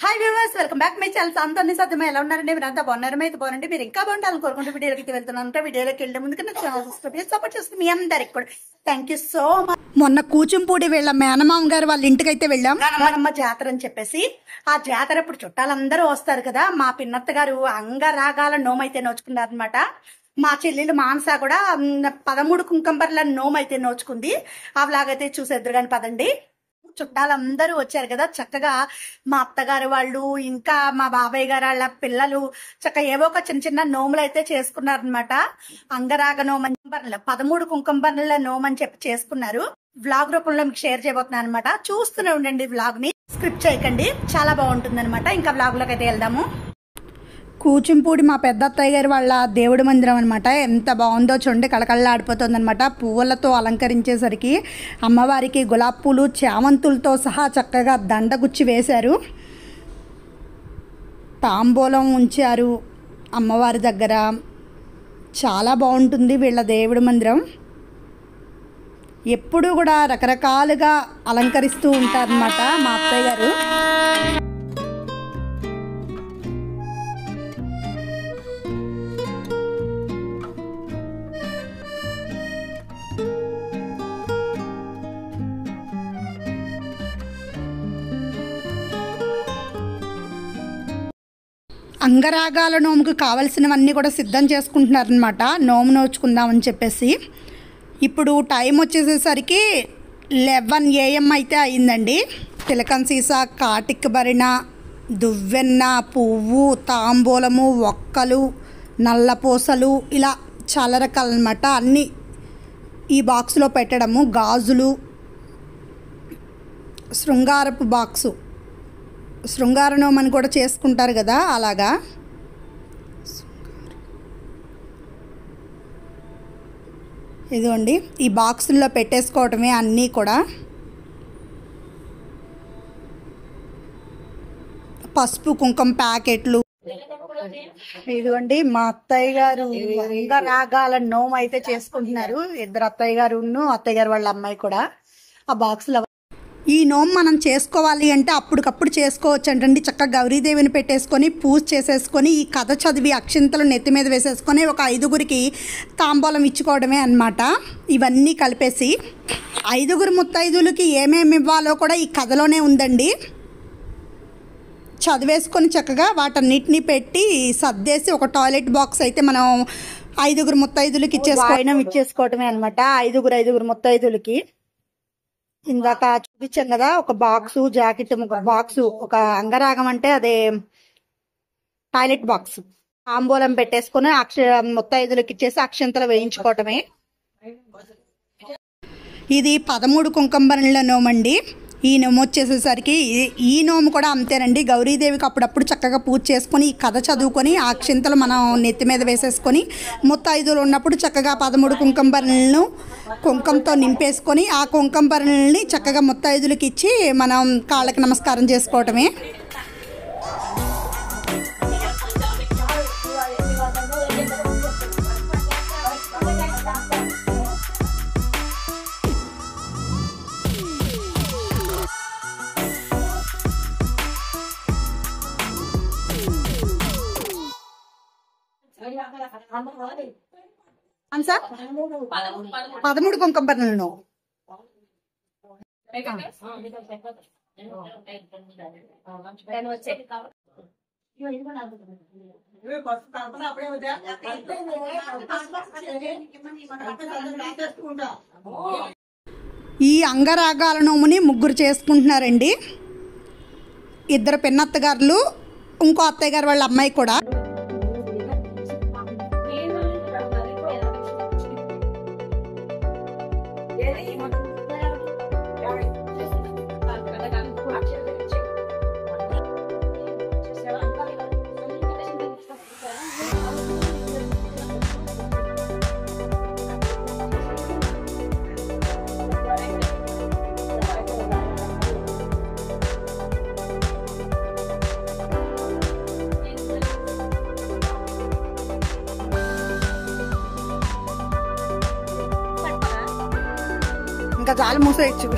Hi viewers, welcome back my channel. అందరినీ సాధ్యమే ఎలా ఉన్నారండి? మీరు అంతా బాగున్నారు? అయితే బాగుండి మీరు ఇంకా బాగుంటారని కోరుకుంటూ వీడియోకి వెళ్తున్నాను. వీడియోలోకి వెళ్ళే ముందుకు నా ఛానల్ సబ్స్క్రైబ్ సపోర్ట్ చేస్తుంది మీ అందరికి కూడా థ్యాంక్ యూ సో మచ్. మొన్న కూచింపూడి వెళ్ళాం, మేనమామ గారు వాళ్ళ ఇంటికి అయితే వెళ్ళాం. అమ్మ జాతర అని చెప్పేసి ఆ జాతర ఇప్పుడు చుట్టాలందరూ వస్తారు కదా. మా పిన్నత్త గారు అంగరాగాల నోమైతే నోచుకున్నారనమాట. మా చెల్లెలు మానస కూడా 13 కుంకంబర్ల నోమైతే నోచుకుంది. ఆ వ్లాగైతే చూసేద్దరు కానీ పదండి. చుట్టాలందరూ వచ్చారు కదా, చక్కగా మా అత్తగారు వాళ్ళు ఇంకా మా బాబాయ్ గారు వాళ్ళ పిల్లలు చక్కగా ఏవో ఒక చిన్న చిన్న నోములు అయితే చేసుకున్నారనమాట. అంగరాగ నోమని 13 కుంకంబర్ల నోమని చెప్పి చేసుకున్నారు. వ్లాగ్ రూపంలో మీకు షేర్ చేయబోతున్నాను అనమాట. చూస్తూనే ఉండండి వ్లాగ్ ని, స్క్రిప్ట్ చేయకండి, చాలా బాగుంటుంది అనమాట. ఇంకా వ్లాగ్ లోకి అయితే వెళ్దాము. కూచింపూడి మా పెద్ద అత్తయ్య గారు వాళ్ళ దేవుడి మందిరం అనమాట. ఎంత బాగుందో చూడండి, కళకళలాడిపోతుంది అనమాట. పువ్వులతో అలంకరించేసరికి అమ్మవారికి గులాబీ పూలు చామంతులతో సహా చక్కగా దండగుచ్చి వేశారు. తాంబూలం ఉంచారు అమ్మవారి దగ్గర. చాలా బాగుంటుంది వీళ్ళ దేవుడి మందిరం. ఎప్పుడూ కూడా రకరకాలుగా అలంకరిస్తూ ఉంటారనమాట మా అత్తయ్య గారు. అంగరాగాల నోముకు కావలసినవన్నీ కూడా సిద్ధం చేసుకుంటున్నారనమాట, నోము నోచుకుందామని చెప్పేసి. ఇప్పుడు టైం వచ్చేసేసరికి 11 AM అయితే అయిందండి. తిలకం సీసా, కాటిక బరిన, దువ్వెన్న, పువ్వు, తాంబూలము, ఒక్కలు, నల్లపూసలు, ఇలా చాలా రకాలన్నమాట. అన్నీ ఈ బాక్స్లో పెట్టడము. గాజులు, శృంగారపు బాక్సు, శృంగార నోమని కూడా చేసుకుంటారు కదా, అలాగా. ఇదిగోండి, ఈ బాక్సుల్లో పెట్టేసుకోవటమే అన్నీ కూడా. పసుపు కుంకుమ ప్యాకెట్లు. ఇదిగోండి మా అత్తయ్య గారు అంగరాగాల నోము అయితే చేసుకుంటున్నారు. ఇద్దరు అత్తయ్య గారు, అత్తయ్య గారు వాళ్ళ అమ్మాయి కూడా ఆ బాక్స్ లో. ఈ నోము మనం చేసుకోవాలి అంటే అప్పటికప్పుడు చేసుకోవచ్చు అంటండి. చక్కగా గౌరీదేవిని పెట్టేసుకొని పూజ చేసేసుకొని ఈ కథ చదివి అక్షింతలు నెత్తి మీద వేసేసుకొని ఒక 5గురికి తాంబూలం ఇచ్చుకోవడమే అన్నమాట. ఇవన్నీ కలిపేసి 5గురు ముత్తైదులకి ఏమేమి ఇవ్వాలో కూడా ఈ కథలోనే ఉందండి. చదివేసుకొని చక్కగా వాటన్నిటిని పెట్టి సర్దేసి ఒక టాయిలెట్ బాక్స్ అయితే మనం 5గురు ముత్తైదులకి ఇచ్చేసుకోవటమే అనమాట. 5గురు ముత్తైదులకి ఇందాక చూపించాం కదా, ఒక బాక్సు, జాకెట్, ఒక బాక్సు, ఒక అంగరాగం అంటే అదే టాయిలెట్ బాక్స్. తాంబూలం పెట్టేసుకుని ముత్తైదులకి ఇచ్చేసి అక్షంతలు వేయించుకోవటమే. ఇది 13 కుంకంబరల నోమండి. ఈ నోము వచ్చేసేసరికి ఈ నోము కూడా అంతేనండి. గౌరీదేవికి అప్పుడప్పుడు చక్కగా పూజ చేసుకొని ఈ కథ చదువుకొని ఆ అక్షింతలు మనం నెత్తి మీద వేసేసుకొని ముత్తైదులు ఉన్నప్పుడు చక్కగా 13 కుంకంబరలను కుంకంతో నింపేసుకొని ఆ కుంకంబరలని చక్కగా ముత్తైదులకి ఇచ్చి మనం కాళ్ళకి నమస్కారం చేసుకోవటమే. సార్ 13 కుంకంబరలను ఈ అంగరాగాల నోముని 3 చేసుకుంటున్నారండి. 2 పిన్నత్తగారులు, ఇంకో అత్తయ్య గారు వాళ్ళ అమ్మాయి కూడా. ఇంకా జాలి మూసేయచ్చు.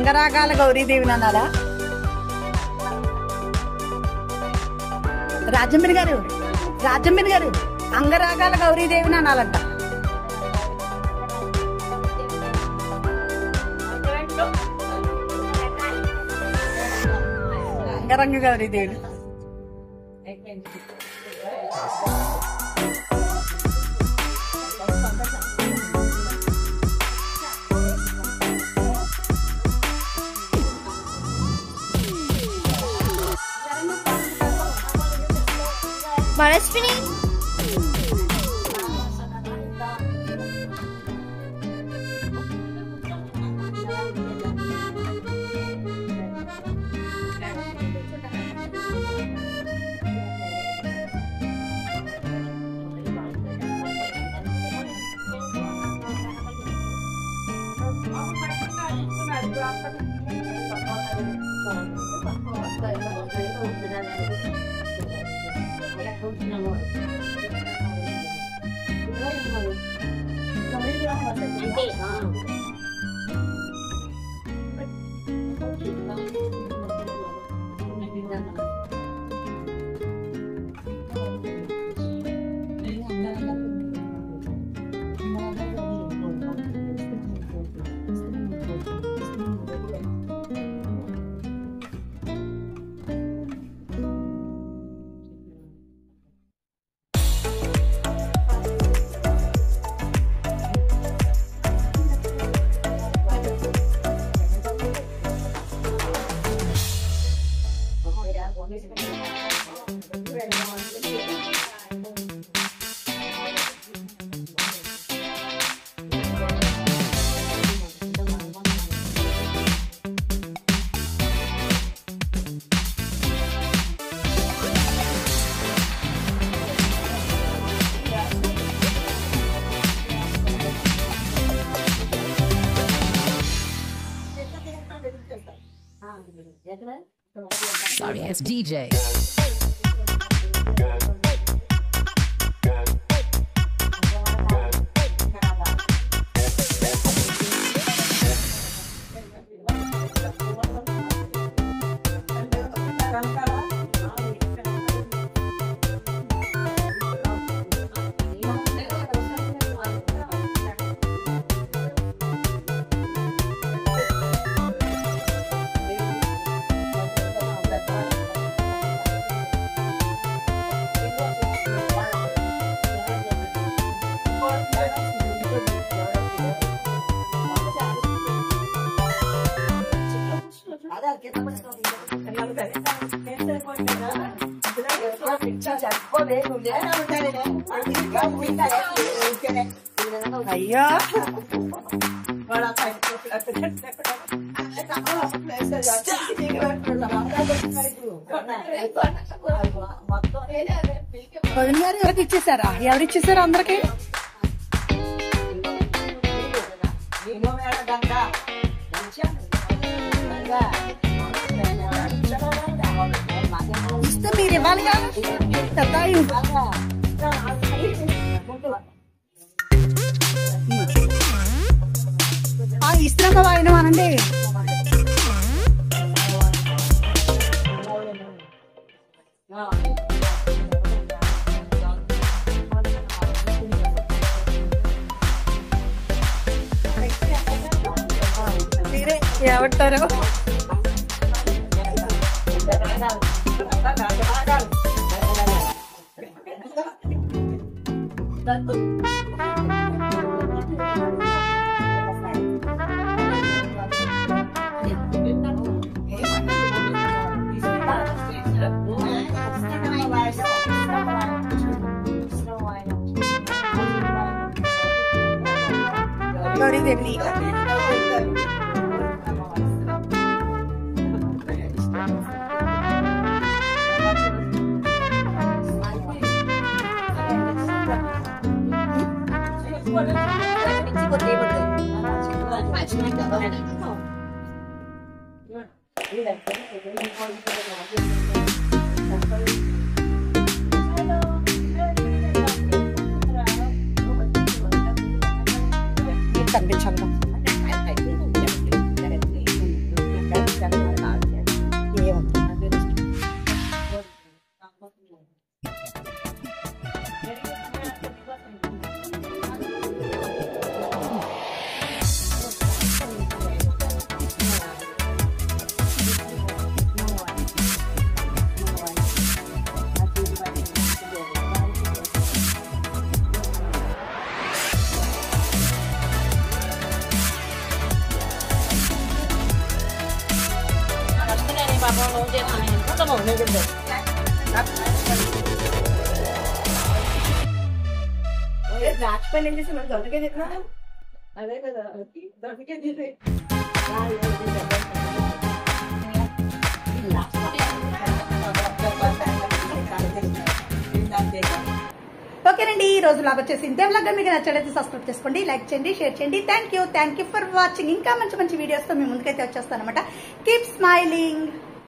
అంగరాగాల గౌరీదేవిని అనాలా? రాజంబిని గారు అంగరాగాల గౌరీదేవిని అనాలంట. అంగరంగ Gauri Devi. Manaswini Sorry, it's DJ. అయ్యో వదిన గారు ఎవరికి ఇచ్చేసారా? ఎవరిచ్చేసారు అందరికి? ఇస్తే మీరు ఇవ్వాలి కదా పెద్దాయి. ఇస్తున్నాక వాయిన అనండి. మీరే ఏమంటారు? గౌరీదేవి కనిపించాలి. ద్రాక్ష పని ఏం చేసి మరి దొండకాయ తిన్నా అదే కదా దొండకాయ తీసి ఓకేనండి, ఈ రోజు లాగా వచ్చేసి ఇంతే వ్లాగ్ మీకు నచ్చడైతే సబ్స్క్రైబ్ చేసుకోండి, లైక్ చేయండి, షేర్ చేయండి. Thank you for watching. ఇంకా మంచి మంచి వీడియోస్తో మీ ముందుకైతే వచ్చేస్తాను అనమాట. Keep smiling.